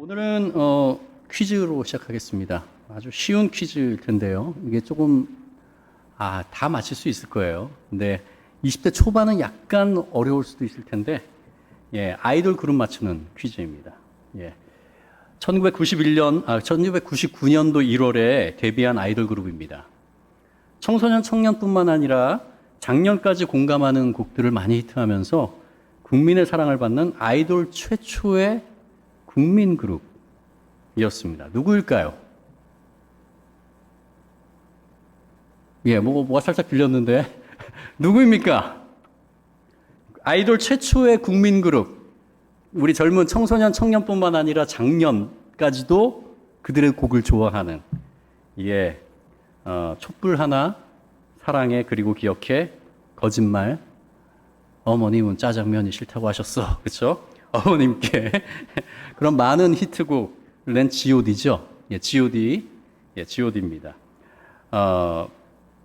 오늘은 퀴즈로 시작하겠습니다. 아주 쉬운 퀴즈일 텐데요. 이게 조금 다 맞힐 수 있을 거예요. 근데 20대 초반은 약간 어려울 수도 있을 텐데, 아이돌 그룹 맞추는 퀴즈입니다. 1999년도 1월에 데뷔한 아이돌 그룹입니다. 청소년 청년뿐만 아니라 작년까지 공감하는 곡들을 많이 히트하면서 국민의 사랑을 받는 아이돌 최초의 국민 그룹이었습니다. 누구일까요? 뭐가 살짝 들렸는데 누구입니까? 아이돌 최초의 국민 그룹. 우리 젊은 청소년 청년뿐만 아니라 작년까지도 그들의 곡을 좋아하는 촛불 하나, 사랑해, 그리고 기억해, 거짓말, 어머님은 짜장면이 싫다고 하셨어. 그렇죠? 어머님께 그런 많은 히트곡을 낸 G.O.D죠. G.O.D입니다.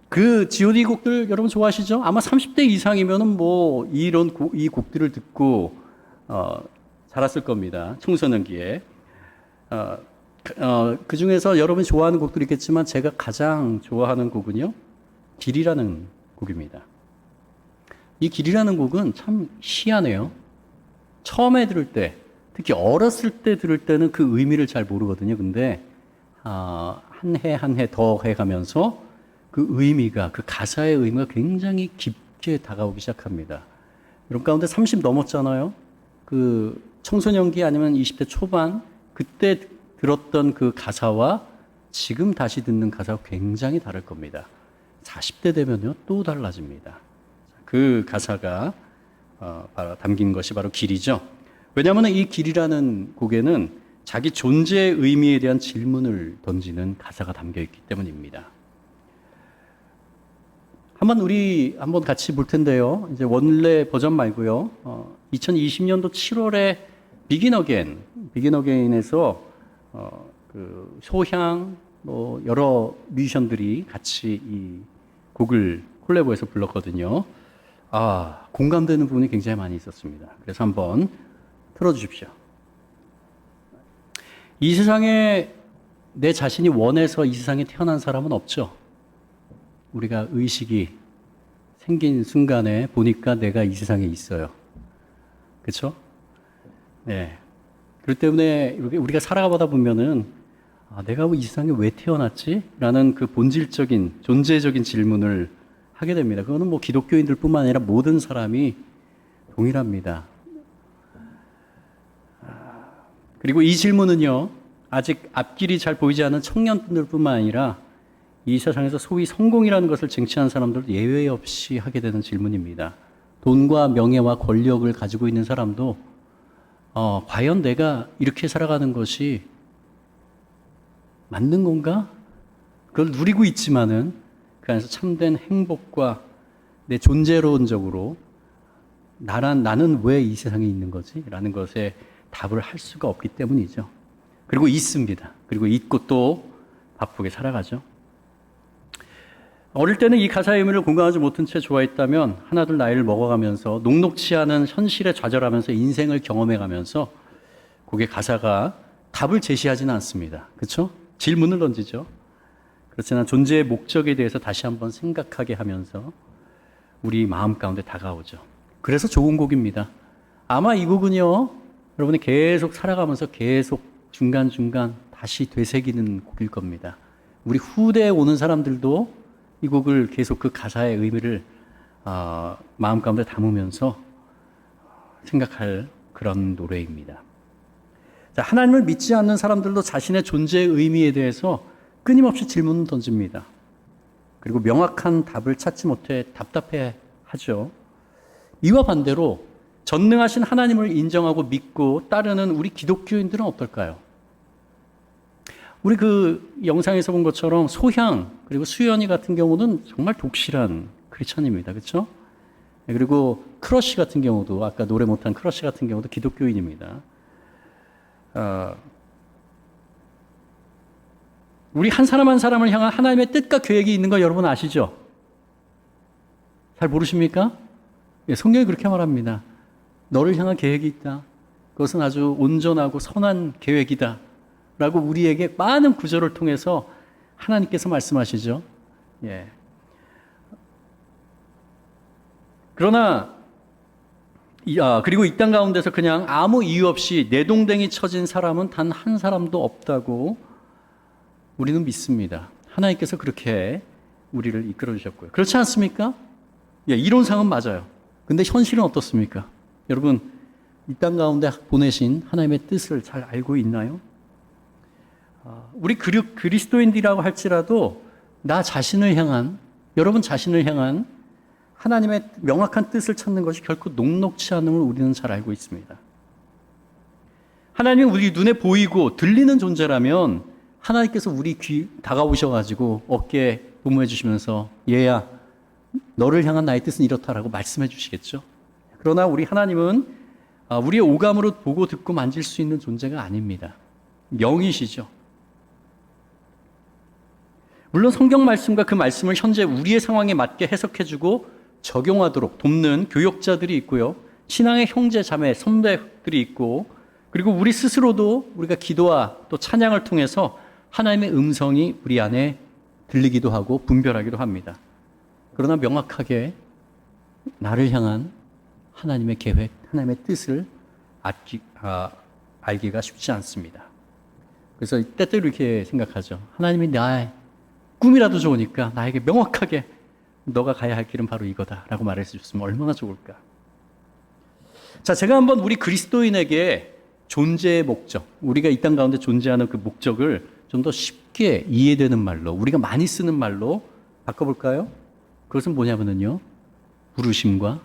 그 G.O.D 곡들 여러분 좋아하시죠? 아마 30대 이상이면은 이 곡들을 듣고 자랐을 겁니다. 청소년기에. 그 중에서 여러분이 좋아하는 곡들이 있겠지만 제가 가장 좋아하는 곡은요, 길이라는 곡입니다. 이 길이라는 곡은 참 희한해요. 처음에 들을 때, 특히 어렸을 때 들을 때는 그 의미를 잘 모르거든요. 근데 한 해 한 해 더 해가면서 그 의미가, 그 가사의 의미가 굉장히 깊게 다가오기 시작합니다. 여러분 가운데 30 넘었잖아요. 그 청소년기 아니면 20대 초반, 그때 들었던 그 가사와 지금 다시 듣는 가사가 굉장히 다를 겁니다. 40대 되면요, 또 달라집니다. 그 가사가 담긴 것이 바로 길이죠. 왜냐하면 이 길이라는 곡에는 자기 존재의 의미에 대한 질문을 던지는 가사가 담겨 있기 때문입니다. 우리 한번 같이 볼 텐데요. 이제 원래 버전 말고요. 2020년도 7월에 비긴 어게인에서 그 소향 여러 뮤지션들이 같이 이 곡을 콜라보해서 불렀거든요. 공감되는 부분이 굉장히 많이 있었습니다. 그래서 한번 틀어주십시오. 이 세상에 내 자신이 원해서 이 세상에 태어난 사람은 없죠. 우리가 의식이 생긴 순간에 보니까 내가 이 세상에 있어요. 그렇죠? 네. 그렇기 때문에 우리가 살아가다 보면은 내가 이 세상에 왜 태어났지? 라는 그 본질적인, 존재적인 질문을 하게 됩니다. 그거는 기독교인들뿐만 아니라 모든 사람이 동일합니다. 그리고 이 질문은요, 아직 앞길이 잘 보이지 않는 청년분들뿐만 아니라 이 세상에서 소위 성공이라는 것을 쟁취하는 사람들도 예외 없이 하게 되는 질문입니다. 돈과 명예와 권력을 가지고 있는 사람도 과연 내가 이렇게 살아가는 것이 맞는 건가? 그걸 누리고 있지만은 그 안에서 참된 행복과 내 존재론적으로 나는 왜 이 세상에 있는 거지? 라는 것에 답을 할 수가 없기 때문이죠. 그리고 있습니다. 그리고 있고 또 바쁘게 살아가죠. 어릴 때는 이 가사의 의미를 공감하지 못한 채 좋아했다면 하나둘 나이를 먹어가면서 녹록치 않은 현실에 좌절하면서 인생을 경험해가면서 곡의 가사가 답을 제시하지는 않습니다. 그렇죠? 질문을 던지죠. 그렇지만 존재의 목적에 대해서 다시 한번 생각하게 하면서 우리 마음 가운데 다가오죠. 그래서 좋은 곡입니다. 아마 이 곡은요, 여러분이 계속 살아가면서 계속 중간중간 다시 되새기는 곡일 겁니다. 우리 후대에 오는 사람들도 이 곡을 계속 그 가사의 의미를 마음 가운데 담으면서 생각할 그런 노래입니다. 자, 하나님을 믿지 않는 사람들도 자신의 존재의 의미에 대해서 끊임없이 질문을 던집니다. 그리고 명확한 답을 찾지 못해 답답해 하죠. 이와 반대로 전능하신 하나님을 인정하고 믿고 따르는 우리 기독교인들은 어떨까요? 우리 그 영상에서 본 것처럼 소향 그리고 수연이 같은 경우는 정말 독실한 크리스천입니다. 그렇죠? 그리고 크러쉬 같은 경우도, 아까 노래 못한 크러쉬 같은 경우도 기독교인입니다. 우리 한 사람 한 사람을 향한 하나님의 뜻과 계획이 있는 거 여러분 아시죠? 잘 모르십니까? 성경이 그렇게 말합니다. 너를 향한 계획이 있다. 그것은 아주 온전하고 선한 계획이다 라고 우리에게 많은 구절을 통해서 하나님께서 말씀하시죠. 예. 그러나 그리고 이 땅 가운데서 그냥 아무 이유 없이 내동댕이 쳐진 사람은 단 한 사람도 없다고 우리는 믿습니다. 하나님께서 그렇게 우리를 이끌어 주셨고요. 그렇지 않습니까? 예, 이론상은 맞아요. 근데 현실은 어떻습니까? 여러분, 이 땅 가운데 보내신 하나님의 뜻을 잘 알고 있나요? 우리 그리스도인들이라고 할지라도 나 자신을 향한, 여러분 자신을 향한 하나님의 명확한 뜻을 찾는 것이 결코 녹록치 않음을 우리는 잘 알고 있습니다. 하나님은 우리 눈에 보이고 들리는 존재라면 하나님께서 우리 귀 다가오셔가지고 어깨에 도모해 주시면서 얘야 너를 향한 나의 뜻은 이렇다라고 말씀해 주시겠죠. 그러나 우리 하나님은 우리의 오감으로 보고 듣고 만질 수 있는 존재가 아닙니다. 영이시죠. 물론 성경 말씀과 그 말씀을 현재 우리의 상황에 맞게 해석해주고 적용하도록 돕는 교역자들이 있고요. 신앙의 형제, 자매, 선배들이 있고, 그리고 우리 스스로도 우리가 기도와 또 찬양을 통해서 하나님의 음성이 우리 안에 들리기도 하고 분별하기도 합니다. 그러나 명확하게 나를 향한 하나님의 계획, 하나님의 뜻을 알기가 쉽지 않습니다. 그래서 때때로 이렇게 생각하죠. 하나님이 나의 꿈이라도 좋으니까 나에게 명확하게 너가 가야 할 길은 바로 이거다 라고 말해서 줬으면 얼마나 좋을까. 자, 제가 한번 우리 그리스도인에게 존재의 목적, 우리가 이 땅 가운데 존재하는 그 목적을 좀 더 쉽게 이해되는 말로, 우리가 많이 쓰는 말로 바꿔볼까요? 그것은 뭐냐면요, 부르심과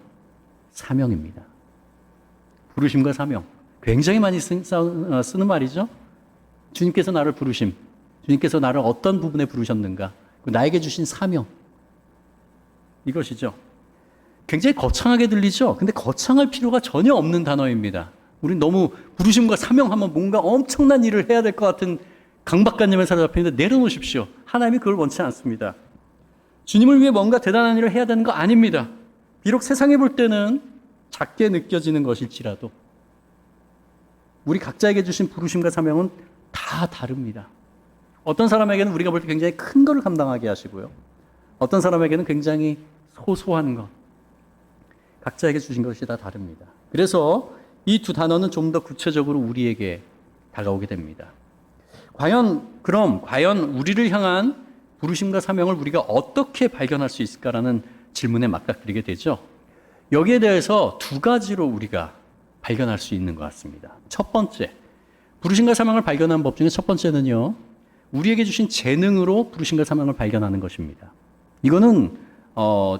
사명입니다. 부르심과 사명. 굉장히 많이 쓰는 말이죠. 주님께서 나를 부르심, 주님께서 나를 어떤 부분에 부르셨는가, 나에게 주신 사명, 이것이죠. 굉장히 거창하게 들리죠? 근데 거창할 필요가 전혀 없는 단어입니다. 우린 너무 부르심과 사명하면 뭔가 엄청난 일을 해야 될 것 같은 강박관념에 사로잡히는데 내려놓으십시오. 하나님이 그걸 원치 않습니다. 주님을 위해 뭔가 대단한 일을 해야 되는 거 아닙니다. 비록 세상에 볼 때는 작게 느껴지는 것일지라도 우리 각자에게 주신 부르심과 사명은 다 다릅니다. 어떤 사람에게는 우리가 볼 때 굉장히 큰 거를 감당하게 하시고요. 어떤 사람에게는 굉장히 소소한 것, 각자에게 주신 것이 다 다릅니다. 그래서 이 두 단어는 좀 더 구체적으로 우리에게 다가오게 됩니다. 과연 우리를 향한 부르심과 사명을 우리가 어떻게 발견할 수 있을까라는 질문에 맞닥뜨리게 되죠. 여기에 대해서 두 가지로 우리가 발견할 수 있는 것 같습니다. 첫 번째, 부르심과 사명을 발견하는 법 중에 첫 번째는요, 우리에게 주신 재능으로 부르심과 사명을 발견하는 것입니다. 이거는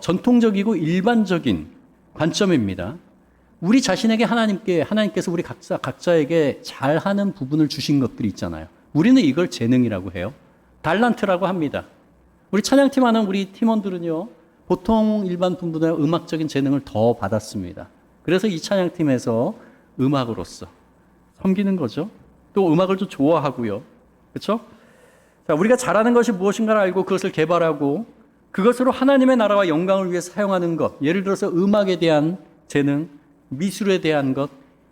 전통적이고 일반적인 관점입니다. 우리 자신에게 하나님께서 우리 각자에게 잘하는 부분을 주신 것들이 있잖아요. 우리는 이걸 재능이라고 해요. 달란트라고 합니다. 우리 찬양팀 하는 우리 팀원들은요, 보통 일반 분보다 음악적인 재능을 더 받았습니다. 그래서 이 찬양팀에서 음악으로서 섬기는 거죠. 또 음악을 좀 좋아하고요. 그렇죠? 자, 우리가 잘하는 것이 무엇인가를 알고 그것을 개발하고 그것으로 하나님의 나라와 영광을 위해 사용하는 것, 예를 들어서 음악에 대한 재능, 미술에 대한 것,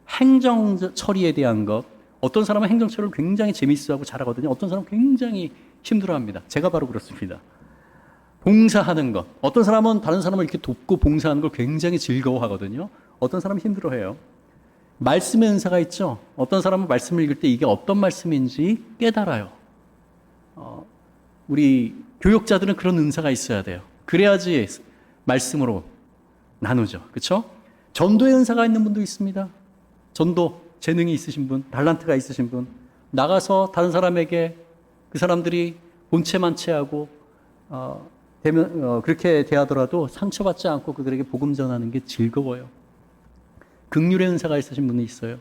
행정 처리에 대한 것. 어떤 사람은 행정 처리를 굉장히 재밌어하고 잘하거든요. 어떤 사람은 굉장히 힘들어합니다. 제가 바로 그렇습니다. 봉사하는 것. 어떤 사람은 다른 사람을 이렇게 돕고 봉사하는 걸 굉장히 즐거워하거든요. 어떤 사람은 힘들어해요. 말씀의 은사가 있죠. 어떤 사람은 말씀을 읽을 때 이게 어떤 말씀인지 깨달아요. 우리 교역자들은 그런 은사가 있어야 돼요. 그래야지 말씀으로 나누죠. 그렇죠? 전도의 은사가 있는 분도 있습니다. 전도 재능이 있으신 분, 달란트가 있으신 분, 나가서 다른 사람에게 그 사람들이 본체만체하고 그렇게 대하더라도 상처받지 않고 그들에게 복음 전하는 게 즐거워요. 긍휼의 은사가 있으신 분이 있어요.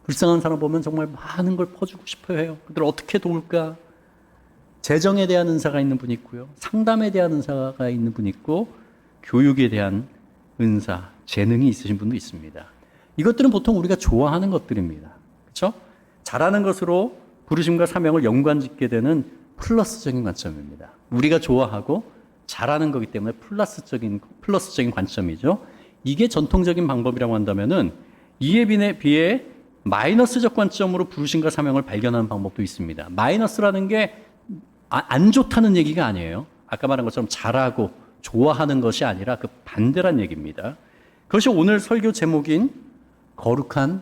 불쌍한 사람 보면 정말 많은 걸 퍼주고 싶어 해요. 그들을 어떻게 도울까? 재정에 대한 은사가 있는 분이 있고요. 상담에 대한 은사가 있는 분이 있고, 교육에 대한 은사, 재능이 있으신 분도 있습니다. 이것들은 보통 우리가 좋아하는 것들입니다. 그렇죠? 잘하는 것으로 부르심과 사명을 연관짓게 되는 플러스적인 관점입니다. 우리가 좋아하고 잘하는 거기 때문에 플러스적인 관점이죠. 이게 전통적인 방법이라고 한다면은 이에 비해 마이너스적 관점으로 부르심과 사명을 발견하는 방법도 있습니다. 마이너스라는 게 안 좋다는 얘기가 아니에요. 아까 말한 것처럼 잘하고 좋아하는 것이 아니라 그 반대란 얘기입니다. 그것이 오늘 설교 제목인 거룩한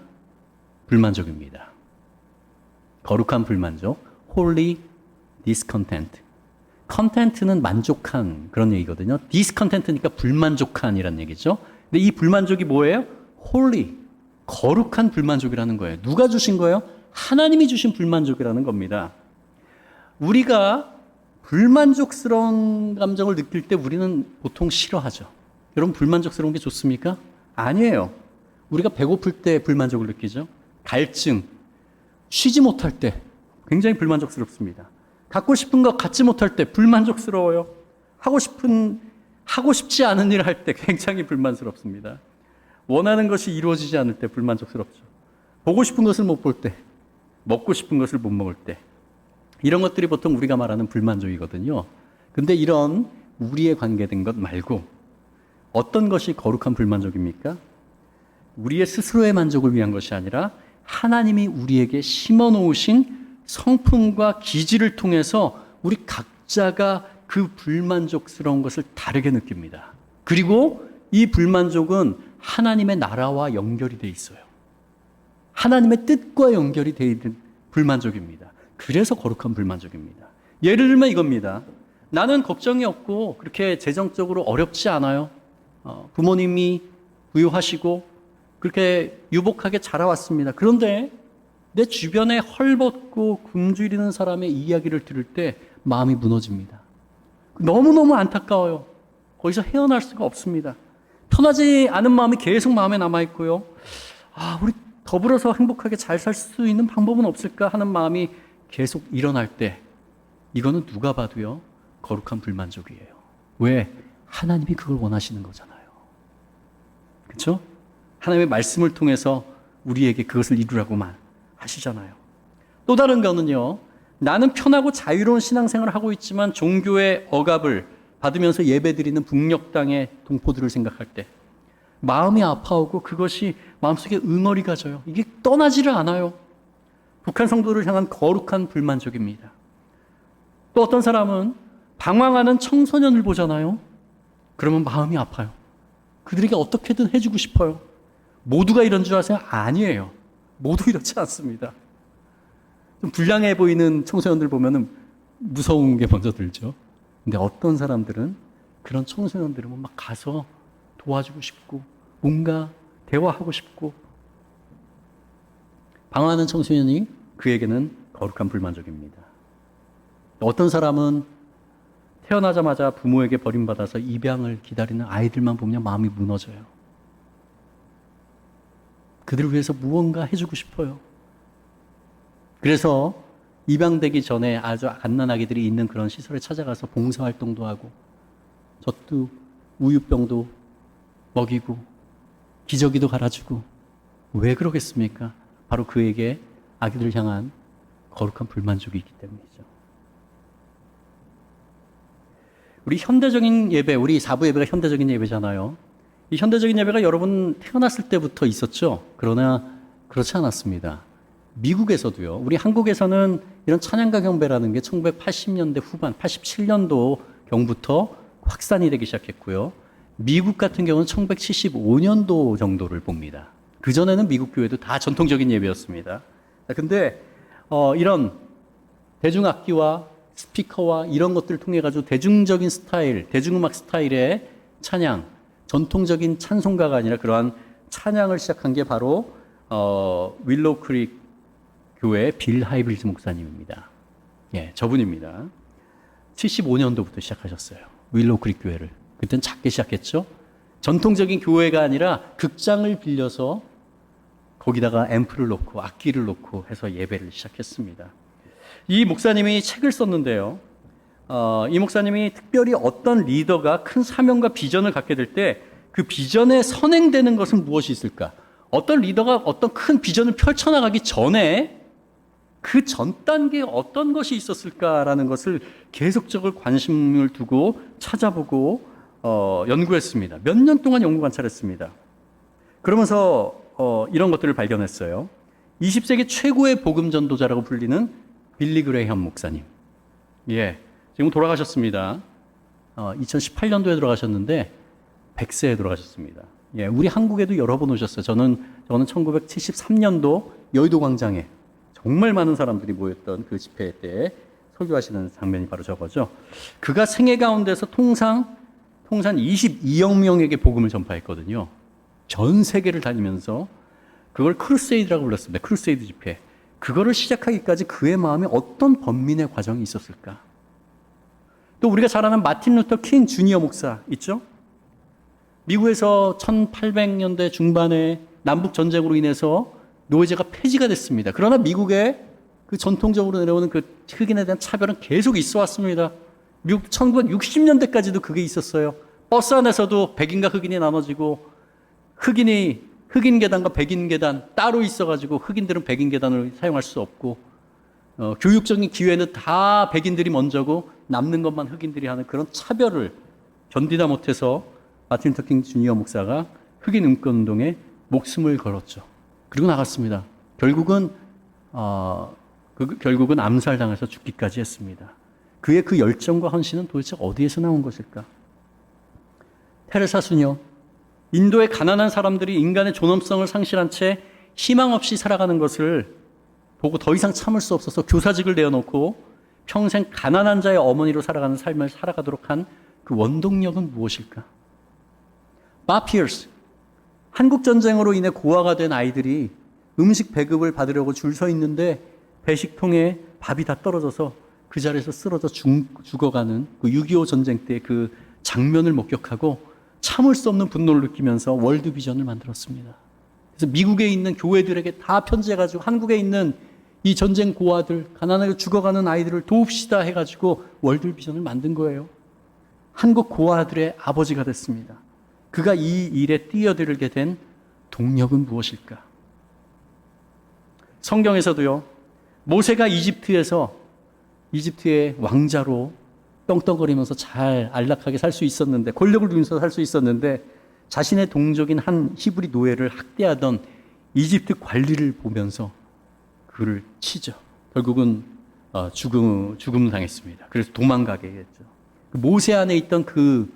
불만족입니다. 거룩한 불만족, holy discontent. content는 만족한 그런 얘기거든요. discontent니까 불만족한이란 얘기죠. 근데 이 불만족이 뭐예요? holy, 거룩한 불만족이라는 거예요. 누가 주신 거예요? 하나님이 주신 불만족이라는 겁니다. 우리가 불만족스러운 감정을 느낄 때 우리는 보통 싫어하죠. 여러분, 불만족스러운 게 좋습니까? 아니에요. 우리가 배고플 때 불만족을 느끼죠. 갈증, 쉬지 못할 때 굉장히 불만족스럽습니다. 갖고 싶은 거 갖지 못할 때 불만족스러워요. 하고 싶지 않은 일을 할 때 굉장히 불만스럽습니다. 원하는 것이 이루어지지 않을 때 불만족스럽죠. 보고 싶은 것을 못 볼 때, 먹고 싶은 것을 못 먹을 때, 이런 것들이 보통 우리가 말하는 불만족이거든요. 근데 이런 우리에 관계된 것 말고 어떤 것이 거룩한 불만족입니까? 우리의 스스로의 만족을 위한 것이 아니라 하나님이 우리에게 심어 놓으신 성품과 기질을 통해서 우리 각자가 그 불만족스러운 것을 다르게 느낍니다. 그리고 이 불만족은 하나님의 나라와 연결이 돼 있어요. 하나님의 뜻과 연결이 돼 있는 불만족입니다. 그래서 거룩한 불만족입니다. 예를 들면 이겁니다. 나는 걱정이 없고 그렇게 재정적으로 어렵지 않아요. 부모님이 부유하시고 그렇게 유복하게 자라왔습니다. 그런데 내 주변에 헐벗고 굶주리는 사람의 이야기를 들을 때 마음이 무너집니다. 너무너무 안타까워요. 거기서 헤어날 수가 없습니다. 편하지 않은 마음이 계속 마음에 남아있고요. 우리 더불어서 행복하게 잘 살 수 있는 방법은 없을까 하는 마음이 계속 일어날 때 이거는 누가 봐도요 거룩한 불만족이에요. 왜? 하나님이 그걸 원하시는 거잖아요. 그렇죠? 하나님의 말씀을 통해서 우리에게 그것을 이루라고만 하시잖아요. 또 다른 거는요, 나는 편하고 자유로운 신앙생활을 하고 있지만 종교의 억압을 받으면서 예배드리는 북녘 땅의 동포들을 생각할 때 마음이 아파오고 그것이 마음속에 응어리가 져요. 이게 떠나지를 않아요. 북한 성도를 향한 거룩한 불만족입니다. 또 어떤 사람은 방황하는 청소년을 보잖아요. 그러면 마음이 아파요. 그들에게 어떻게든 해주고 싶어요. 모두가 이런 줄 아세요? 아니에요. 모두 이렇지 않습니다. 좀 불량해 보이는 청소년들 보면은 무서운 게 먼저 들죠. 근데 어떤 사람들은 그런 청소년들은 막 가서 도와주고 싶고 뭔가 대화하고 싶고 방황하는 청소년이 그에게는 거룩한 불만족입니다. 어떤 사람은 태어나자마자 부모에게 버림받아서 입양을 기다리는 아이들만 보면 마음이 무너져요. 그들을 위해서 무언가 해주고 싶어요. 그래서 입양되기 전에 아주 갓난아기들이 있는 그런 시설에 찾아가서 봉사활동도 하고 젖도 우유병도 먹이고 기저귀도 갈아주고 왜 그러겠습니까? 바로 그에게 아기들을 향한 거룩한 불만족이 있기 때문이죠. 우리 현대적인 예배, 우리 사부 예배가 현대적인 예배잖아요. 이 현대적인 예배가 여러분 태어났을 때부터 있었죠. 그러나 그렇지 않았습니다. 미국에서도요. 우리 한국에서는 이런 찬양가 경배라는 게 1980년대 후반, 87년도 경부터 확산이 되기 시작했고요. 미국 같은 경우는 1975년도 정도를 봅니다. 그전에는 미국 교회도 다 전통적인 예배였습니다. 근데 이런 대중악기와 스피커와 이런 것들을 통해 가지고 대중적인 스타일, 대중음악 스타일의 찬양, 전통적인 찬송가가 아니라 그러한 찬양을 시작한 게 바로 윌로우 크릭 교회 빌 하이브리즈 목사님입니다. 예, 저분입니다. 75년도부터 시작하셨어요. 윌로우 크릭 교회를. 그때는 작게 시작했죠. 전통적인 교회가 아니라 극장을 빌려서 거기다가 앰프를 놓고 악기를 놓고 해서 예배를 시작했습니다. 이 목사님이 책을 썼는데요. 이 목사님이 특별히 어떤 리더가 큰 사명과 비전을 갖게 될 때 그 비전에 선행되는 것은 무엇이 있을까? 어떤 리더가 어떤 큰 비전을 펼쳐나가기 전에 그 전 단계에 어떤 것이 있었을까라는 것을 계속적으로 관심을 두고 찾아보고 연구했습니다. 몇 년 동안 연구 관찰했습니다. 그러면서 이런 것들을 발견했어요. 20세기 최고의 복음 전도자라고 불리는 빌리 그레이엄 목사님. 예, 지금 돌아가셨습니다. 2018년도에 돌아가셨는데 100세에 돌아가셨습니다. 예, 우리 한국에도 여러 번 오셨어요. 저는 1973년도 여의도 광장에 정말 많은 사람들이 모였던 그 집회 때 설교하시는 장면이 바로 저거죠. 그가 생애 가운데서 통상 22억 명에게 복음을 전파했거든요. 전 세계를 다니면서 그걸 크루세이드라고 불렀습니다. 크루세이드 집회. 그거를 시작하기까지 그의 마음에 어떤 번민의 과정이 있었을까? 또 우리가 잘 아는 마틴 루터 킹 주니어 목사 있죠? 미국에서 1800년대 중반에 남북 전쟁으로 인해서 노예제가 폐지가 됐습니다. 그러나 미국의 그 전통적으로 내려오는 그 흑인에 대한 차별은 계속 있어 왔습니다. 미국 1960년대까지도 그게 있었어요. 버스 안에서도 백인과 흑인이 나눠지고 흑인 계단과 백인 계단 따로 있어가지고 흑인들은 백인 계단을 사용할 수 없고 교육적인 기회는 다 백인들이 먼저고 남는 것만 흑인들이 하는 그런 차별을 견디다 못해서 마틴 루터 킹 주니어 목사가 흑인 인권운동에 목숨을 걸었죠. 그리고 나갔습니다. 결국은 암살당해서 죽기까지 했습니다. 그의 그 열정과 헌신은 도대체 어디에서 나온 것일까? 테레사 수녀, 인도의 가난한 사람들이 인간의 존엄성을 상실한 채 희망 없이 살아가는 것을 보고 더 이상 참을 수 없어서 교사직을 내어놓고 평생 가난한 자의 어머니로 살아가는 삶을 살아가도록 한 그 원동력은 무엇일까? 바 피어스, 한국전쟁으로 인해 고아가 된 아이들이 음식 배급을 받으려고 줄 서 있는데 배식통에 밥이 다 떨어져서 그 자리에서 쓰러져 죽어가는 그 6.25 전쟁 때 그 장면을 목격하고 참을 수 없는 분노를 느끼면서 월드비전을 만들었습니다. 그래서 미국에 있는 교회들에게 다 편지해가지고 한국에 있는 이 전쟁 고아들, 가난하게 죽어가는 아이들을 도웁시다 해가지고 월드비전을 만든 거예요. 한국 고아들의 아버지가 됐습니다. 그가 이 일에 뛰어들게 된 동력은 무엇일까? 성경에서도요, 모세가 이집트의 왕자로 떵떵거리면서 잘 안락하게 살 수 있었는데, 권력을 누리면서 살 수 있었는데, 자신의 동족인 한 히브리 노예를 학대하던 이집트 관리를 보면서 그를 치죠. 결국은 죽음 당했습니다. 그래서 도망가게 했죠. 모세 안에 있던 그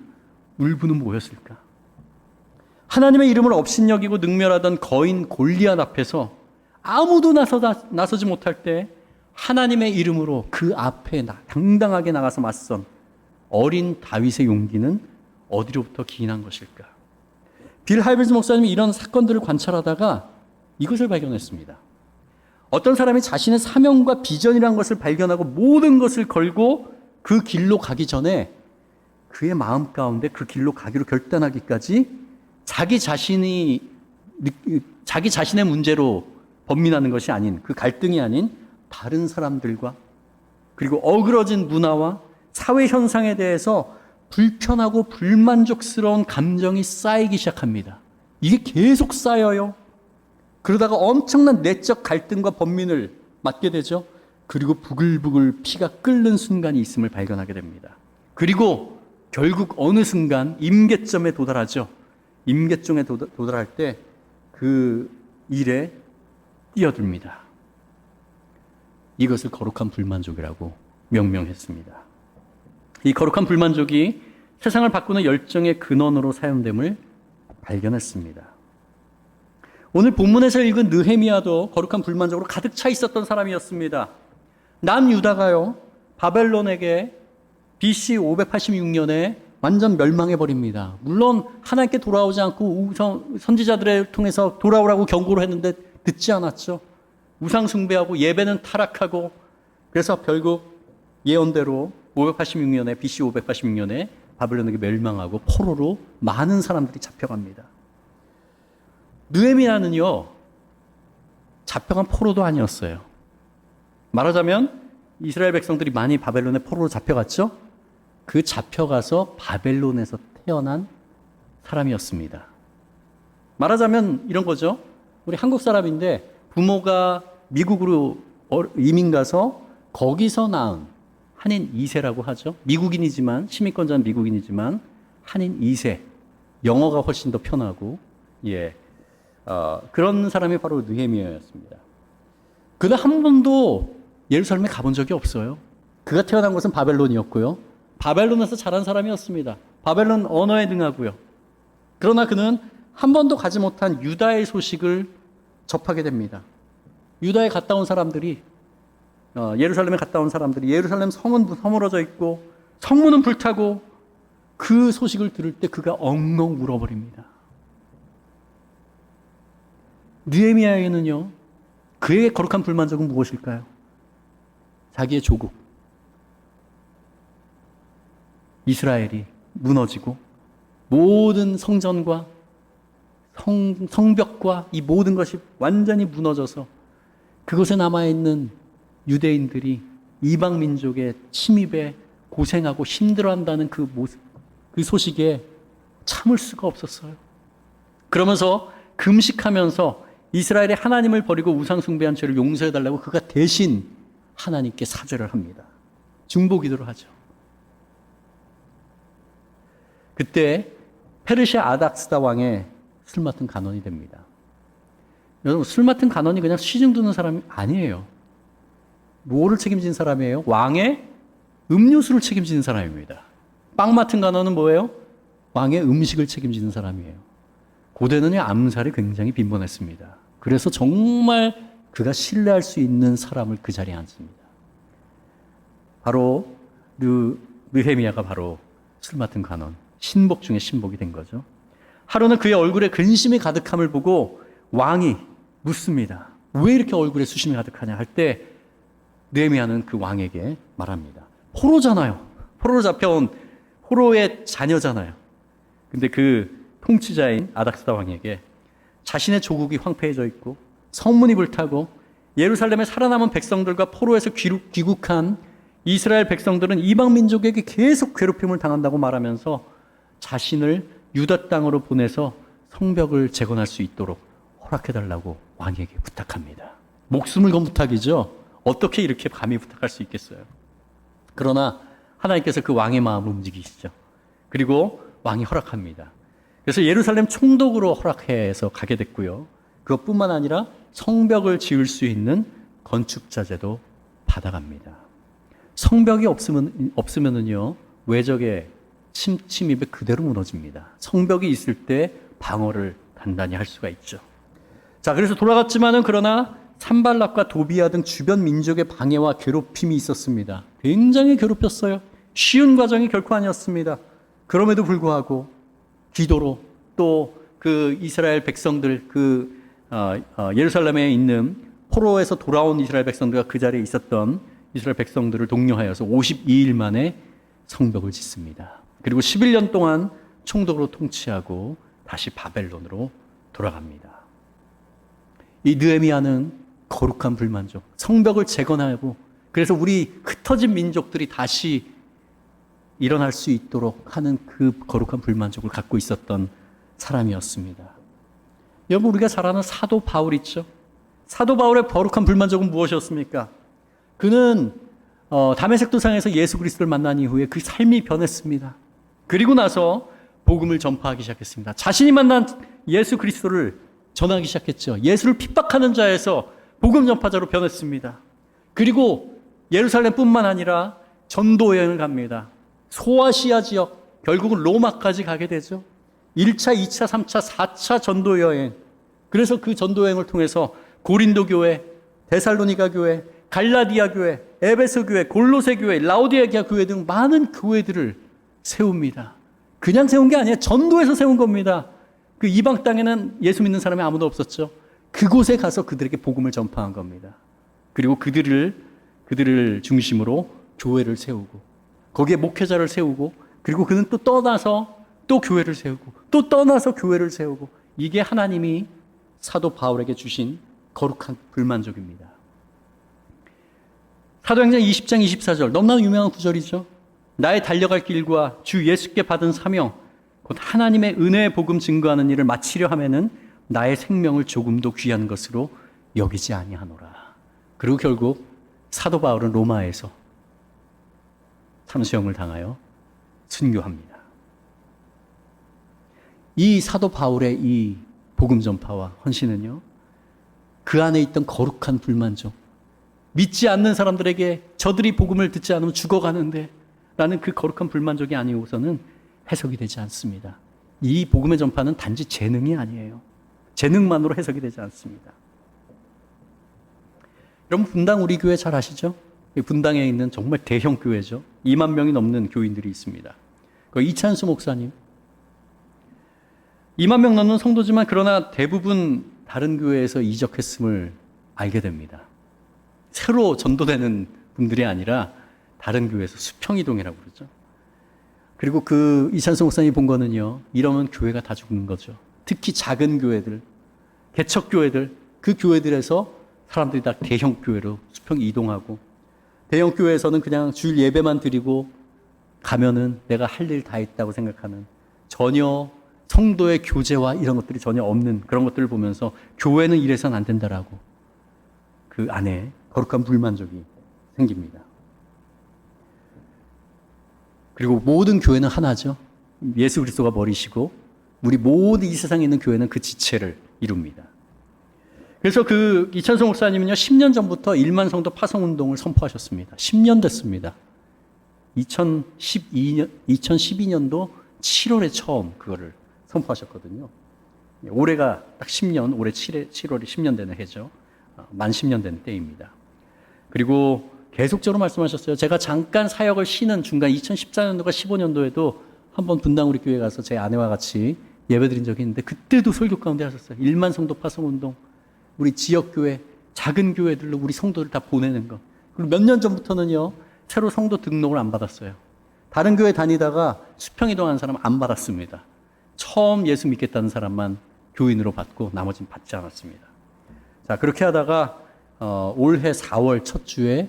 울분은 뭐였을까? 하나님의 이름을 업신여기고 능멸하던 거인 골리앗 앞에서 아무도 나서지 못할 때 하나님의 이름으로 그 앞에 당당하게 나가서 맞선 어린 다윗의 용기는 어디로부터 기인한 것일까? 빌 하이블즈 목사님이 이런 사건들을 관찰하다가 이것을 발견했습니다. 어떤 사람이 자신의 사명과 비전이라는 것을 발견하고 모든 것을 걸고 그 길로 가기 전에 그의 마음 가운데 그 길로 가기로 결단하기까지 자기 자신의 문제로 번민하는 것이 아닌, 그 갈등이 아닌 다른 사람들과 그리고 어그러진 문화와 사회 현상에 대해서 불편하고 불만족스러운 감정이 쌓이기 시작합니다. 이게 계속 쌓여요. 그러다가 엄청난 내적 갈등과 번민을 맞게 되죠. 그리고 부글부글 피가 끓는 순간이 있음을 발견하게 됩니다. 그리고 결국 어느 순간 임계점에 도달하죠. 임계점에 도달할 때 그 일에 뛰어듭니다. 이것을 거룩한 불만족이라고 명명했습니다. 이 거룩한 불만족이 세상을 바꾸는 열정의 근원으로 사용됨을 발견했습니다. 오늘 본문에서 읽은 느헤미야도 거룩한 불만족으로 가득 차 있었던 사람이었습니다. 남유다가요, 바벨론에게 BC 586년에 완전 멸망해버립니다. 물론 하나님께 돌아오지 않고 선지자들을 통해서 돌아오라고 경고를 했는데 듣지 않았죠. 우상숭배하고 예배는 타락하고, 그래서 결국 예언대로 586년에 BC 586년에 바벨론에게 멸망하고 포로로 많은 사람들이 잡혀갑니다. 느헤미야는요, 잡혀간 포로도 아니었어요. 말하자면 이스라엘 백성들이 많이 바벨론에 포로로 잡혀갔죠? 그 잡혀가서 바벨론에서 태어난 사람이었습니다. 말하자면 이런 거죠. 우리 한국 사람인데 부모가 미국으로 이민 가서 거기서 낳은 한인 2세라고 하죠. 미국인이지만, 시민권자는 미국인이지만 한인 2세. 영어가 훨씬 더 편하고, 그런 사람이 바로 느헤미야였습니다. 그는 한 번도 예루살렘에 가본 적이 없어요. 그가 태어난 곳은 바벨론이었고요. 바벨론에서 자란 사람이었습니다. 바벨론 언어에 능하고요. 그러나 그는 한 번도 가지 못한 유다의 소식을 접하게 됩니다. 유다에 갔다 온 사람들이, 예루살렘에 갔다 온 사람들이 예루살렘 성은 허물어져 있고 성문은 불타고, 그 소식을 들을 때 그가 엉엉 울어버립니다. 느헤미야에게는요, 그의 거룩한 불만족은 무엇일까요? 자기의 조국 이스라엘이 무너지고 모든 성전과 성벽과 이 모든 것이 완전히 무너져서 그곳에 남아있는 유대인들이 이방 민족의 침입에 고생하고 힘들어한다는 그 모습, 그 소식에 참을 수가 없었어요. 그러면서 금식하면서 이스라엘의 하나님을 버리고 우상 숭배한 죄를 용서해달라고 그가 대신 하나님께 사죄를 합니다. 중보기도를 하죠. 그때 페르시아 아닥스다 왕의 술 맡은 간원이 됩니다. 여러분, 술 맡은 간원이 그냥 시중 두는 사람이 아니에요. 뭐를 책임진 사람이에요? 왕의 음료수를 책임지는 사람입니다. 빵 맡은 간원은 뭐예요? 왕의 음식을 책임지는 사람이에요. 고대는 암살이 굉장히 빈번했습니다. 그래서 정말 그가 신뢰할 수 있는 사람을 그 자리에 앉습니다. 바로 느헤미야가 바로 술 맡은 간원, 신복 중에 신복이 된 거죠. 하루는 그의 얼굴에 근심이 가득함을 보고 왕이 묻습니다. 왜 이렇게 얼굴에 수심이 가득하냐 할 때 느헤미야는 그 왕에게 말합니다. 포로잖아요. 포로로 잡혀온 포로의 자녀잖아요. 근데 그 통치자인 아닥스다 왕에게 자신의 조국이 황폐해져 있고 성문이 불타고 예루살렘에 살아남은 백성들과 포로에서 귀국한 이스라엘 백성들은 이방 민족에게 계속 괴롭힘을 당한다고 말하면서 자신을 유다 땅으로 보내서 성벽을 재건할 수 있도록 허락해달라고 왕에게 부탁합니다. 목숨을 건 부탁이죠. 어떻게 이렇게 감히 부탁할 수 있겠어요. 그러나 하나님께서 그 왕의 마음을 움직이시죠. 그리고 왕이 허락합니다. 그래서 예루살렘 총독으로 허락해서 가게 됐고요. 그것뿐만 아니라 성벽을 지을 수 있는 건축자재도 받아갑니다. 성벽이 없으면은요, 외적의 침입에 그대로 무너집니다. 성벽이 있을 때 방어를 단단히 할 수가 있죠. 자, 그래서 돌아갔지만은 그러나 산발락과 도비야 등 주변 민족의 방해와 괴롭힘이 있었습니다. 굉장히 괴롭혔어요. 쉬운 과정이 결코 아니었습니다. 그럼에도 불구하고 기도로 또 그 이스라엘 백성들, 예루살렘에 있는 포로에서 돌아온 이스라엘 백성들과 그 자리에 있었던 이스라엘 백성들을 독려하여서 52일 만에 성벽을 짓습니다. 그리고 11년 동안 총독으로 통치하고 다시 바벨론으로 돌아갑니다. 이 느헤미야는 거룩한 불만족, 성벽을 재건하고 그래서 우리 흩어진 민족들이 다시 일어날 수 있도록 하는 그 거룩한 불만족을 갖고 있었던 사람이었습니다. 여러분, 우리가 잘 아는 사도 바울 있죠? 사도 바울의 거룩한 불만족은 무엇이었습니까? 그는 다메섹 도상에서 예수 그리스도를 만난 이후에 그 삶이 변했습니다. 그리고 나서 복음을 전파하기 시작했습니다. 자신이 만난 예수 그리스도를 전하기 시작했죠. 예수를 핍박하는 자에서 복음 전파자로 변했습니다. 그리고 예루살렘뿐만 아니라 전도 여행을 갑니다. 소아시아 지역, 결국은 로마까지 가게 되죠. 1차, 2차, 3차, 4차 전도 여행. 그래서 그 전도 여행을 통해서 고린도 교회, 데살로니가 교회, 갈라디아 교회, 에베소 교회, 골로새 교회, 라오디게아 교회 등 많은 교회들을 세웁니다. 그냥 세운 게 아니에요. 전도해서 세운 겁니다. 그 이방 땅에는 예수 믿는 사람이 아무도 없었죠. 그곳에 가서 그들에게 복음을 전파한 겁니다. 그리고 그들을 중심으로 교회를 세우고 거기에 목회자를 세우고 그리고 그는 또 떠나서 또 교회를 세우고 또 떠나서 교회를 세우고 이게 하나님이 사도 바울에게 주신 거룩한 불만족입니다. 사도행전 20장 24절 너무나 유명한 구절이죠. 나의 달려갈 길과 주 예수께 받은 사명 곧 하나님의 은혜의 복음 증거하는 일을 마치려 하면은 나의 생명을 조금도 귀한 것으로 여기지 아니하노라. 그리고 결국 사도 바울은 로마에서 참수형을 당하여 순교합니다. 이 사도 바울의 이 복음 전파와 헌신은요, 그 안에 있던 거룩한 불만족, 믿지 않는 사람들에게 저들이 복음을 듣지 않으면 죽어가는데 라는 그 거룩한 불만족이 아니고서는 해석이 되지 않습니다. 이 복음의 전파는 단지 재능이 아니에요. 재능만으로 해석이 되지 않습니다. 여러분 분당 우리 교회 잘 아시죠? 분당에 있는 정말 대형 교회죠. 2만 명이 넘는 교인들이 있습니다. 그 이찬수 목사님. 2만 명 넘는 성도지만 그러나 대부분 다른 교회에서 이적했음을 알게 됩니다. 새로 전도되는 분들이 아니라 다른 교회에서 수평이동이라고 그러죠. 그리고 그 이찬수 목사님이 본 거는요, 이러면 교회가 다 죽는 거죠. 특히 작은 교회들, 개척교회들, 그 교회들에서 사람들이 다 대형 교회로 수평 이동하고, 대형 교회에서는 그냥 주일 예배만 드리고 가면은 내가 할 일 다 했다고 생각하는, 전혀 성도의 교제와 이런 것들이 전혀 없는 그런 것들을 보면서 교회는 이래서는 안 된다라고 그 안에 거룩한 불만족이 생깁니다. 그리고 모든 교회는 하나죠. 예수 그리스도가 머리시고 우리 모든 이 세상에 있는 교회는 그 지체를 이룹니다. 그래서 그 이찬수 목사님은요, 10년 전부터 1만 성도 파송 운동을 선포하셨습니다. 10년 됐습니다. 2012년도 7월에 처음 그거를 선포하셨거든요. 올해가 딱 10년, 올해 7월이 10년 되는 해죠. 만 10년 된 때입니다. 그리고 계속적으로 말씀하셨어요. 제가 잠깐 사역을 쉬는 중간 2014년도가 15년도에도 한번 분당 우리 교회 가서 제 아내와 같이 예배드린 적이 있는데 그때도 설교 가운데 하셨어요. 1만 성도 파송 운동, 우리 지역교회, 작은 교회들로 우리 성도를 다 보내는 것. 그리고 몇 년 전부터는요, 새로 성도 등록을 안 받았어요. 다른 교회 다니다가 수평이동하는 사람 안 받았습니다. 처음 예수 믿겠다는 사람만 교인으로 받고 나머지는 받지 않았습니다. 자, 그렇게 하다가 올해 4월 첫 주에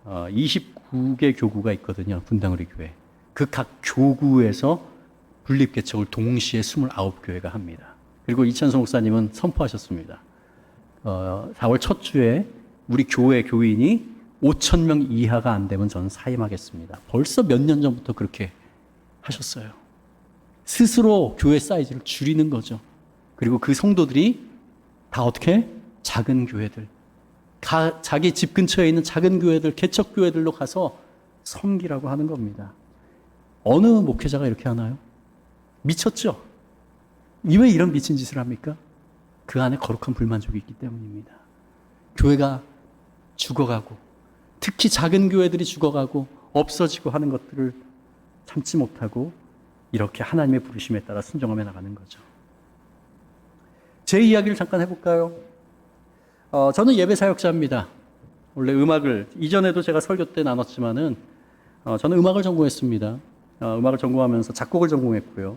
29개 교구가 있거든요. 분당 우리 교회. 그 각 교구에서 분립개척을 동시에 29교회가 합니다. 그리고 이찬수 목사님은 선포하셨습니다. 4월 첫 주에 우리 교회 교인이 5,000명 이하가 안 되면 저는 사임하겠습니다. 벌써 몇 년 전부터 그렇게 하셨어요. 스스로 교회 사이즈를 줄이는 거죠. 그리고 그 성도들이 다 어떻게? 작은 교회들, 자기 집 근처에 있는 작은 교회들, 개척교회들로 가서 섬기라고 하는 겁니다. 어느 목회자가 이렇게 하나요? 미쳤죠? 왜 이런 미친 짓을 합니까? 그 안에 거룩한 불만족이 있기 때문입니다. 교회가 죽어가고, 특히 작은 교회들이 죽어가고 없어지고 하는 것들을 참지 못하고 이렇게 하나님의 부르심에 따라 순종하며 나가는 거죠. 제 이야기를 잠깐 해볼까요? 저는 예배 사역자입니다. 원래 음악을, 이전에도 제가 설교 때 나눴지만은, 저는 음악을 전공했습니다. 음악을 전공하면서 작곡을 전공했고요.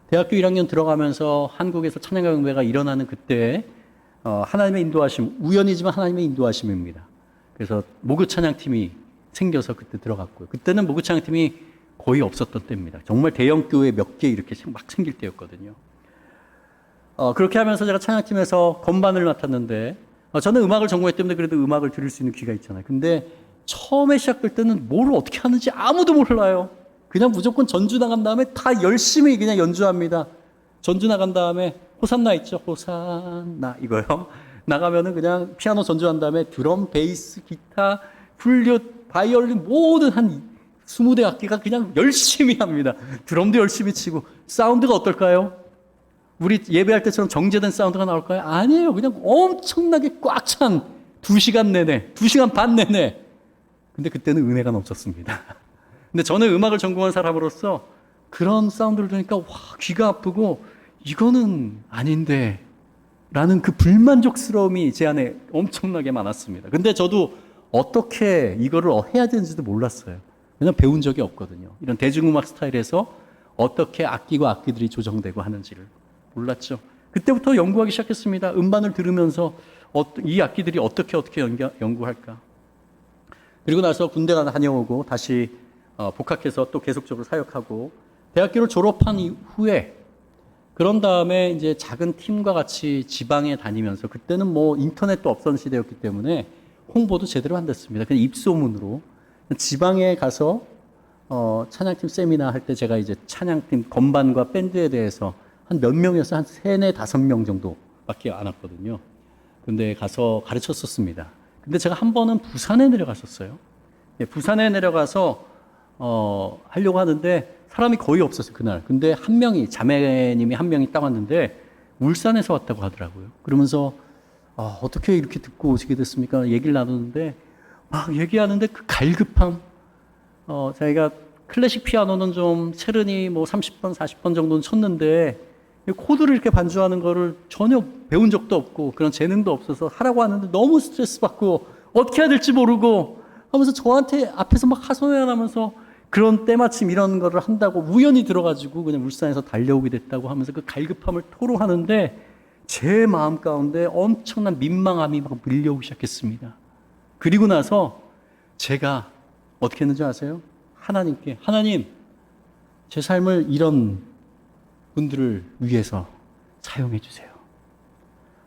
대학교 1학년 들어가면서 한국에서 찬양경배가 일어나는 그때, 하나님의 인도하심, 우연이지만 하나님의 인도하심입니다. 그래서 모교 찬양팀이 생겨서 그때 들어갔고요. 그때는 모교 찬양팀이 거의 없었던 때입니다. 정말 대형 교회 몇 개 이렇게 막 생길 때였거든요. 그렇게 하면서 제가 찬양팀에서 건반을 맡았는데, 저는 음악을 전공했기 때문에 그래도 음악을 들을 수 있는 귀가 있잖아요. 근데 처음에 시작될 때는 뭘 어떻게 하는지 아무도 몰라요. 그냥 무조건 전주 나간 다음에 다 열심히 그냥 연주합니다. 전주 나간 다음에 호산나 있죠? 호산나 이거요. 나가면은 그냥 피아노 전주한 다음에 드럼, 베이스, 기타, 플룻, 바이올린 모든 한 20대 악기가 그냥 열심히 합니다. 드럼도 열심히 치고. 사운드가 어떨까요? 우리 예배할 때처럼 정제된 사운드가 나올까요? 아니에요. 그냥 엄청나게 꽉 찬 2시간 내내, 2시간 반 내내. 근데 그때는 은혜가 넘쳤습니다. 근데 저는 음악을 전공한 사람으로서 그런 사운드를 들으니까 와, 귀가 아프고 이거는 아닌데 라는 그 불만족스러움이 제 안에 엄청나게 많았습니다. 근데 저도 어떻게 이거를 해야 되는지도 몰랐어요. 왜냐면 배운 적이 없거든요. 이런 대중음악 스타일에서 어떻게 악기와 악기들이 조정되고 하는지를 몰랐죠. 그때부터 연구하기 시작했습니다. 음반을 들으면서 이 악기들이 어떻게 연구할까. 그리고 나서 군대가 다녀오고 다시 복학해서 또 계속적으로 사역하고 대학교를 졸업한 이후에 그런 다음에 이제 작은 팀과 같이 지방에 다니면서 그때는 뭐 인터넷도 없던 시대였기 때문에 홍보도 제대로 안 됐습니다. 그냥 입소문으로 지방에 가서 찬양팀 세미나 할 때 제가 이제 찬양팀 건반과 밴드에 대해서 한 몇 명이어서 한 3, 4, 5명 정도밖에 안 왔거든요. 근데 가서 가르쳤었습니다. 근데 제가 한 번은 부산에 내려갔었어요. 예, 부산에 내려가서 하려고 하는데 사람이 거의 없었어요, 그날. 근데 한 명이, 자매님이 한 명이 딱 왔는데 울산에서 왔다고 하더라고요. 그러면서 어떻게 이렇게 듣고 오시게 됐습니까? 얘기를 나누는데 막 얘기하는데 그 갈급함, 자기가 클래식 피아노는 좀 체르니 뭐 30번, 40번 정도는 쳤는데 코드를 이렇게 반주하는 거를 전혀 배운 적도 없고 그런 재능도 없어서 하라고 하는데 너무 스트레스 받고 어떻게 해야 될지 모르고 하면서 저한테 앞에서 막 하소연하면서 그런 때마침 이런 거를 한다고 우연히 들어가지고 그냥 울산에서 달려오게 됐다고 하면서 그 갈급함을 토로하는데 제 마음 가운데 엄청난 민망함이 막 밀려오기 시작했습니다. 그리고 나서 제가 어떻게 했는지 아세요? 하나님께, 하나님, 제 삶을 이런 분들을 위해서 사용해 주세요.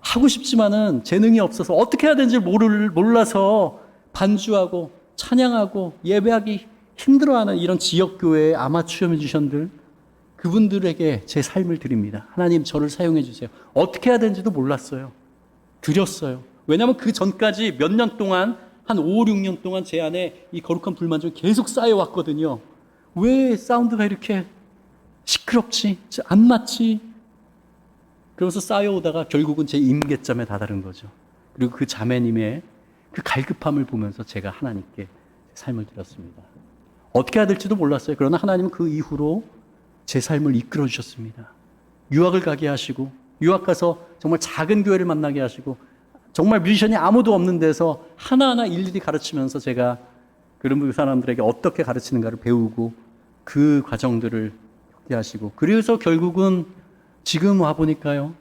하고 싶지만은 재능이 없어서 어떻게 해야 되는지 몰라서 반주하고 찬양하고 예배하기 힘들어하는 이런 지역교회의 아마추어 뮤지션들, 그분들에게 제 삶을 드립니다. 하나님, 저를 사용해 주세요. 어떻게 해야 되는지도 몰랐어요. 드렸어요. 왜냐하면 그 전까지 몇 년 동안, 한 5, 6년 동안 제 안에 이 거룩한 불만족이 계속 쌓여왔거든요. 왜 사운드가 이렇게 시끄럽지? 안 맞지? 그러면서 쌓여오다가 결국은 제 임계점에 다다른 거죠. 그리고 그 자매님의 그 갈급함을 보면서 제가 하나님께 삶을 드렸습니다. 어떻게 해야 될지도 몰랐어요. 그러나 하나님은 그 이후로 제 삶을 이끌어 주셨습니다. 유학을 가게 하시고, 유학 가서 정말 작은 교회를 만나게 하시고, 정말 뮤지션이 아무도 없는 데서 하나하나 일일이 가르치면서 제가 그런 사람들에게 어떻게 가르치는가를 배우고 그 과정들을 겪게 하시고, 그래서 결국은 지금 와보니까요,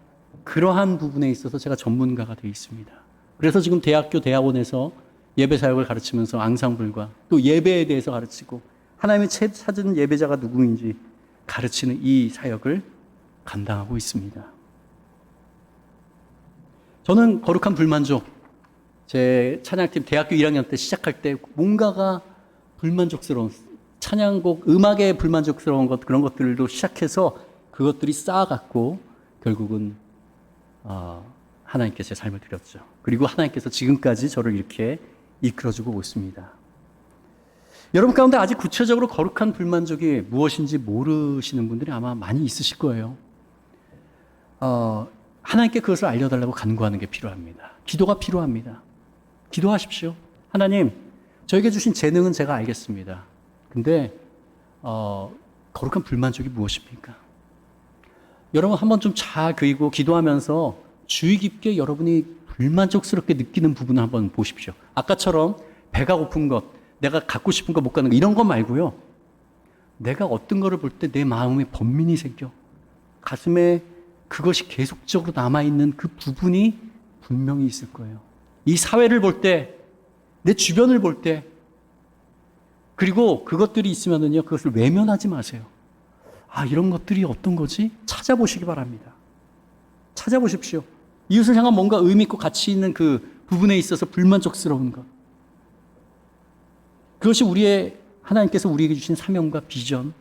그러한 부분에 있어서 제가 전문가가 되어 있습니다. 그래서 지금 대학교 대학원에서 예배 사역을 가르치면서 앙상블과 또 예배에 대해서 가르치고 하나님이 찾은 예배자가 누구인지 가르치는 이 사역을 감당하고 있습니다. 저는 거룩한 불만족, 제 찬양팀 대학교 1학년 때 시작할 때 뭔가가 불만족스러운 찬양곡, 음악에 불만족스러운 것, 그런 것들도 시작해서 그것들이 쌓아갔고 결국은 하나님께 제 삶을 드렸죠. 그리고 하나님께서 지금까지 저를 이렇게 이끌어주고 있습니다. 여러분 가운데 아직 구체적으로 거룩한 불만족이 무엇인지 모르시는 분들이 아마 많이 있으실 거예요. 하나님께 그것을 알려달라고 간구하는 게 필요합니다. 기도가 필요합니다. 기도하십시오. 하나님, 저에게 주신 재능은 제가 알겠습니다. 근데 거룩한 불만족이 무엇입니까? 여러분 한번 좀 잘 그리고 기도하면서 주의 깊게 여러분이 불만족스럽게 느끼는 부분을 한번 보십시오. 아까처럼 배가 고픈 것, 내가 갖고 싶은 거 못 가는 거 이런 거 말고요. 내가 어떤 거를 볼 때 내 마음에 번민이 생겨. 가슴에 그것이 계속적으로 남아있는 그 부분이 분명히 있을 거예요. 이 사회를 볼 때, 내 주변을 볼 때, 그리고 그것들이 있으면은요, 그것을 외면하지 마세요. 이런 것들이 어떤 거지? 찾아보시기 바랍니다. 찾아보십시오. 이웃을 향한 뭔가 의미 있고 가치 있는 그 부분에 있어서 불만족스러운 것. 그것이 하나님께서 우리에게 주신 사명과 비전,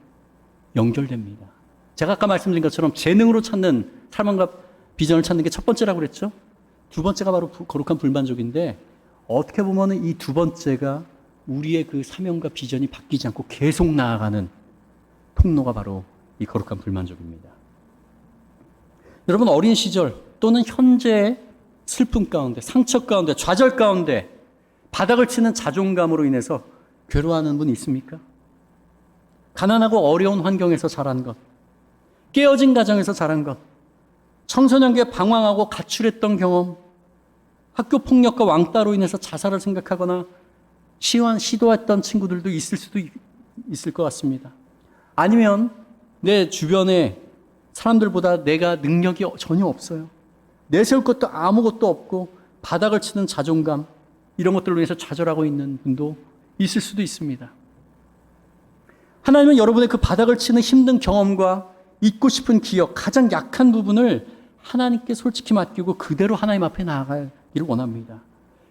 연결됩니다. 제가 아까 말씀드린 것처럼 재능으로 찾는 사명과 비전을 찾는 게 첫 번째라고 그랬죠? 두 번째가 바로 거룩한 불만족인데, 어떻게 보면은 이 두 번째가 우리의 그 사명과 비전이 바뀌지 않고 계속 나아가는 통로가 바로 이 거룩한 불만족입니다. 여러분 어린 시절 또는 현재의 슬픔 가운데, 상처 가운데, 좌절 가운데 바닥을 치는 자존감으로 인해서 괴로워하는 분 있습니까? 가난하고 어려운 환경에서 자란 것, 깨어진 가정에서 자란 것, 청소년기에 방황하고 가출했던 경험, 학교 폭력과 왕따로 인해서 자살을 생각하거나 시도했던 친구들도 있을 수도 있을 것 같습니다. 아니면 내 주변에 사람들보다 내가 능력이 전혀 없어요. 내세울 것도 아무것도 없고 바닥을 치는 자존감, 이런 것들로 인해서 좌절하고 있는 분도 있을 수도 있습니다. 하나님은 여러분의 그 바닥을 치는 힘든 경험과 잊고 싶은 기억, 가장 약한 부분을 하나님께 솔직히 맡기고 그대로 하나님 앞에 나아가기를 원합니다.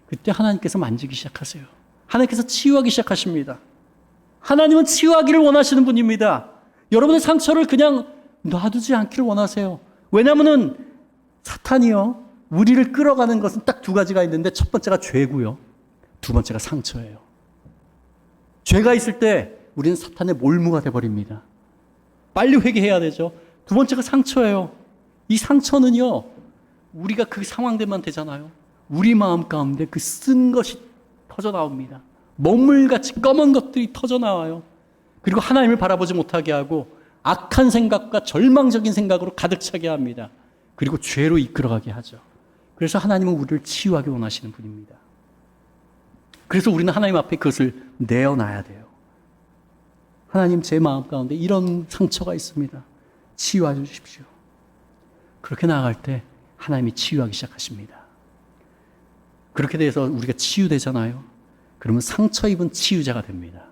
그때 하나님께서 만지기 시작하세요. 하나님께서 치유하기 시작하십니다. 하나님은 치유하기를 원하시는 분입니다. 여러분의 상처를 그냥 놔두지 않기를 원하세요. 왜냐하면 사탄이요, 우리를 끌어가는 것은 딱 두 가지가 있는데 첫 번째가 죄고요. 두 번째가 상처예요. 죄가 있을 때 우리는 사탄의 몰무가 돼버립니다. 빨리 회개해야 되죠. 두 번째가 상처예요. 이 상처는요, 우리가 그 상황들만 되잖아요. 우리 마음 가운데 그 쓴 것이 터져 나옵니다. 먹물같이 검은 것들이 터져 나와요. 그리고 하나님을 바라보지 못하게 하고 악한 생각과 절망적인 생각으로 가득 차게 합니다. 그리고 죄로 이끌어가게 하죠. 그래서 하나님은 우리를 치유하기 원하시는 분입니다. 그래서 우리는 하나님 앞에 그것을 내어놔야 돼요. 하나님, 제 마음 가운데 이런 상처가 있습니다. 치유해 주십시오. 그렇게 나아갈 때 하나님이 치유하기 시작하십니다. 그렇게 돼서 우리가 치유되잖아요. 그러면 상처 입은 치유자가 됩니다.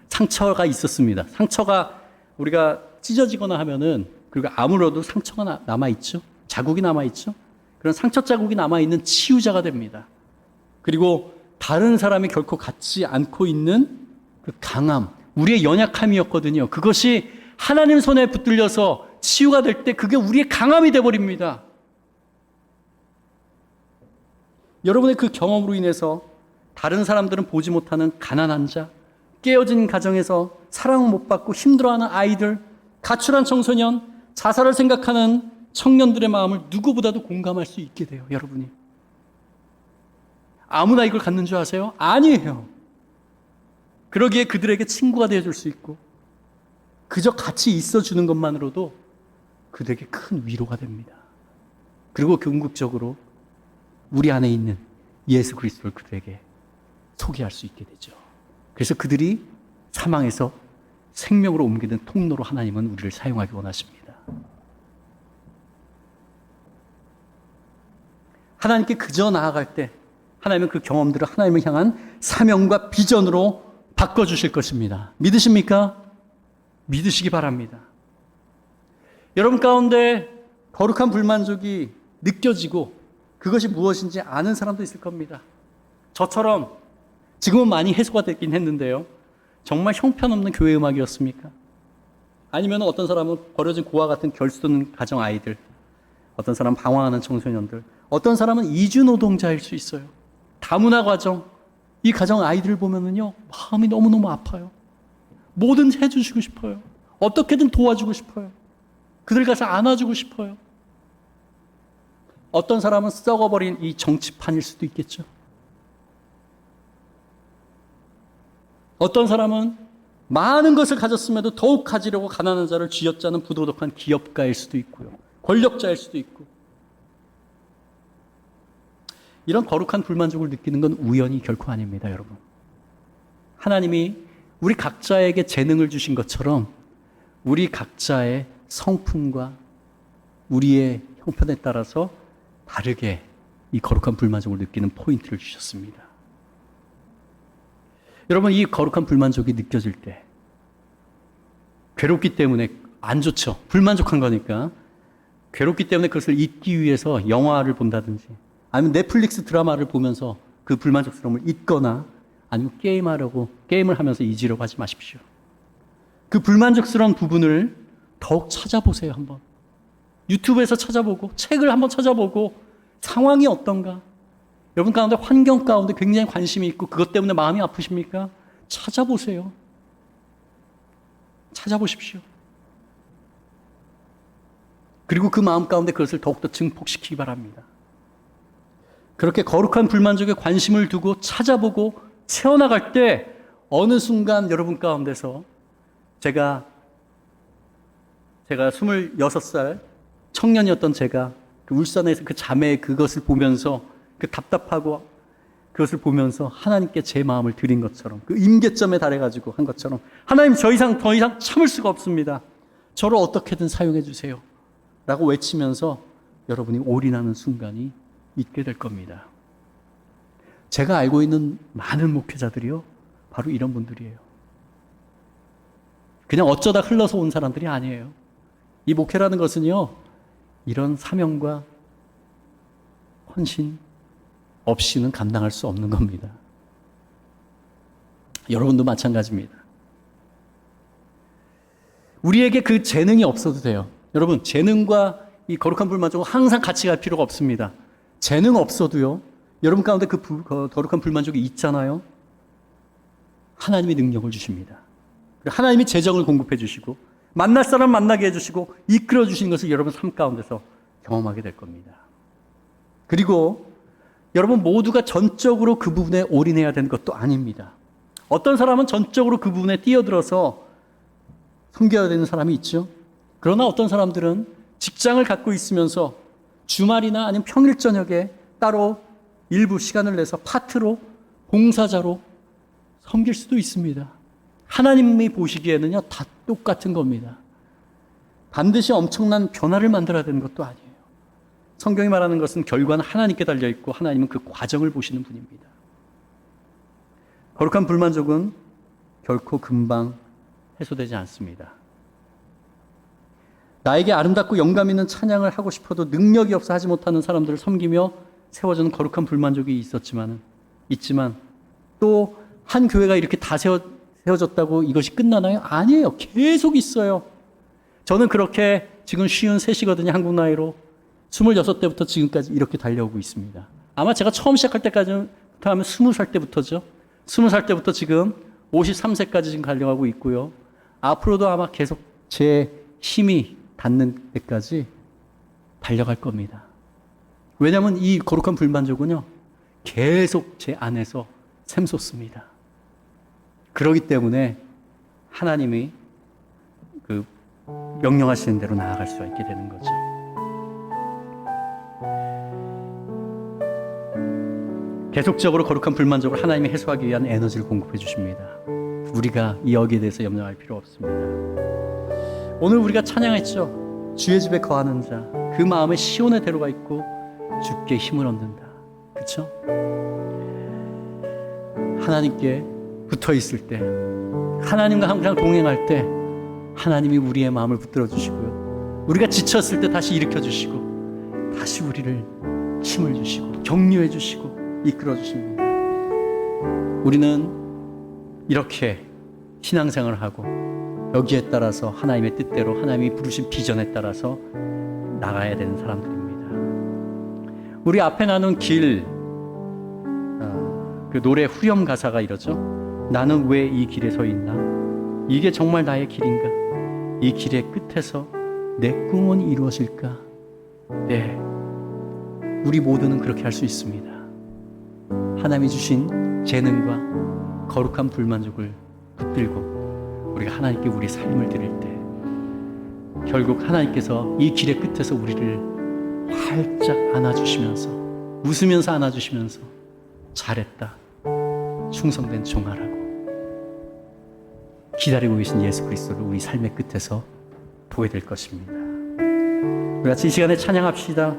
상처가 있었습니다. 상처가 우리가 찢어지거나 하면은, 그리고 아무래도 상처가 남아있죠. 자국이 남아있죠. 그런 상처 자국이 남아있는 치유자가 됩니다. 그리고 다른 사람이 결코 갖지 않고 있는 그 강함, 우리의 연약함이었거든요. 그것이 하나님 손에 붙들려서 치유가 될 때 그게 우리의 강함이 되어버립니다. 여러분의 그 경험으로 인해서 다른 사람들은 보지 못하는 가난한 자, 깨어진 가정에서 사랑 못 받고 힘들어하는 아이들, 가출한 청소년, 자살을 생각하는 청년들의 마음을 누구보다도 공감할 수 있게 돼요, 여러분이. 아무나 이걸 갖는 줄 아세요? 아니에요. 그러기에 그들에게 친구가 되어줄 수 있고, 그저 같이 있어주는 것만으로도 그들에게 큰 위로가 됩니다. 그리고 궁극적으로 우리 안에 있는 예수 그리스도를 그들에게 소개할 수 있게 되죠. 그래서 그들이 사망에서 생명으로 옮기는 통로로 하나님은 우리를 사용하기 원하십니다. 하나님께 그저 나아갈 때 하나님은 그 경험들을 하나님을 향한 사명과 비전으로 바꿔주실 것입니다. 믿으십니까? 믿으시기 바랍니다. 여러분 가운데 거룩한 불만족이 느껴지고 그것이 무엇인지 아는 사람도 있을 겁니다. 저처럼 지금은 많이 해소가 되긴 했는데요. 정말 형편없는 교회 음악이었습니까? 아니면 어떤 사람은 버려진 고아 같은 결손 가정 아이들, 어떤 사람은 방황하는 청소년들, 어떤 사람은 이주 노동자일 수 있어요. 다문화 가정, 이 가정 아이들을 보면은요, 마음이 너무너무 아파요. 뭐든 해주시고 싶어요. 어떻게든 도와주고 싶어요. 그들 가서 안아주고 싶어요. 어떤 사람은 썩어버린 이 정치판일 수도 있겠죠. 어떤 사람은 많은 것을 가졌음에도 더욱 가지려고 가난한 자를 쥐어짜는 부도덕한 기업가일 수도 있고요. 권력자일 수도 있고. 이런 거룩한 불만족을 느끼는 건 우연이 결코 아닙니다, 여러분. 하나님이 우리 각자에게 재능을 주신 것처럼 우리 각자의 성품과 우리의 형편에 따라서 다르게 이 거룩한 불만족을 느끼는 포인트를 주셨습니다. 여러분, 이 거룩한 불만족이 느껴질 때 괴롭기 때문에 안 좋죠. 불만족한 거니까. 괴롭기 때문에 그것을 잊기 위해서 영화를 본다든지 아니면 넷플릭스 드라마를 보면서 그 불만족스러움을 잊거나 아니면 게임을 하면서 잊으려고 하지 마십시오. 그 불만족스러운 부분을 더욱 찾아보세요, 한번. 유튜브에서 찾아보고 책을 한번 찾아보고 상황이 어떤가? 여러분 가운데 환경 가운데 굉장히 관심이 있고 그것 때문에 마음이 아프십니까? 찾아보세요. 찾아보십시오. 그리고 그 마음 가운데 그것을 더욱더 증폭시키기 바랍니다. 그렇게 거룩한 불만족에 관심을 두고 찾아보고 채워나갈 때 어느 순간 여러분 가운데서 제가 26살 청년이었던 제가 그 울산에서 그 자매의 그것을 보면서 그 답답하고 그것을 보면서 하나님께 제 마음을 드린 것처럼 그 임계점에 달해가지고 한 것처럼 하나님 더 이상 참을 수가 없습니다. 저를 어떻게든 사용해 주세요. 라고 외치면서 여러분이 올인하는 순간이 있게 될 겁니다. 제가 알고 있는 많은 목회자들이요. 바로 이런 분들이에요. 그냥 어쩌다 흘러서 온 사람들이 아니에요. 이 목회라는 것은요. 이런 사명과 헌신 없이는 감당할 수 없는 겁니다. 여러분도 마찬가지입니다. 우리에게 그 재능이 없어도 돼요. 여러분, 재능과 이 거룩한 불만족은 항상 같이 갈 필요가 없습니다. 재능 없어도요, 여러분 가운데 그 거룩한 불만족이 있잖아요. 하나님이 능력을 주십니다. 하나님이 재정을 공급해 주시고 만날 사람 만나게 해주시고 이끌어 주시는 것을 여러분 삶 가운데서 경험하게 될 겁니다. 그리고 여러분 모두가 전적으로 그 부분에 올인해야 되는 것도 아닙니다. 어떤 사람은 전적으로 그 부분에 뛰어들어서 섬겨야 되는 사람이 있죠. 그러나 어떤 사람들은 직장을 갖고 있으면서 주말이나 아니면 평일 저녁에 따로 일부 시간을 내서 파트로 봉사자로 섬길 수도 있습니다. 하나님이 보시기에는요 다 똑같은 겁니다. 반드시 엄청난 변화를 만들어야 되는 것도 아니에요. 성경이 말하는 것은 결과는 하나님께 달려있고 하나님은 그 과정을 보시는 분입니다. 거룩한 불만족은 결코 금방 해소되지 않습니다. 나에게 아름답고 영감 있는 찬양을 하고 싶어도 능력이 없어 하지 못하는 사람들을 섬기며 세워주는 거룩한 불만족이 있지만 또 한 교회가 이렇게 다 세워졌다고 이것이 끝나나요? 아니에요. 계속 있어요. 저는 그렇게 지금 53이거든요. 한국 나이로. 26대부터 지금까지 이렇게 달려오고 있습니다. 아마 제가 처음 시작할 때까지부터 하면 20살 때부터죠. 20살 때부터 지금 53세까지 지금 달려가고 있고요. 앞으로도 아마 계속 제 힘이 닿는 데까지 달려갈 겁니다. 왜냐하면 이 거룩한 불만족은요, 계속 제 안에서 샘솟습니다. 그렇기 때문에 하나님이 그 명령하시는 대로 나아갈 수가 있게 되는 거죠. 계속적으로 거룩한 불만족을 하나님이 해소하기 위한 에너지를 공급해 주십니다. 우리가 여기에 대해서 염려할 필요 없습니다. 오늘 우리가 찬양했죠. 주의 집에 거하는 자, 그 마음에 시온의 대로가 있고 주께 힘을 얻는다. 그렇죠? 하나님께 붙어 있을 때, 하나님과 항상 동행할 때 하나님이 우리의 마음을 붙들어 주시고요. 우리가 지쳤을 때 다시 일으켜 주시고 다시 우리를 힘을 주시고 격려해 주시고 이끌어 주십니다. 우리는 이렇게 신앙생활을 하고 여기에 따라서 하나님의 뜻대로 하나님이 부르신 비전에 따라서 나가야 되는 사람들입니다. 우리 앞에 나눈 길, 그 노래 후렴 가사가 이러죠. 나는 왜 이 길에 서 있나? 이게 정말 나의 길인가? 이 길의 끝에서 내 꿈은 이루어질까? 네, 우리 모두는 그렇게 할 수 있습니다. 하나님이 주신 재능과 거룩한 불만족을 붙들고 우리가 하나님께 우리 삶을 드릴 때 결국 하나님께서 이 길의 끝에서 우리를 활짝 안아주시면서 웃으면서 안아주시면서 잘했다, 충성된 종아라고 기다리고 계신 예수 그리스도를 우리 삶의 끝에서 보게 될 것입니다. 우리 같이 이 시간에 찬양합시다.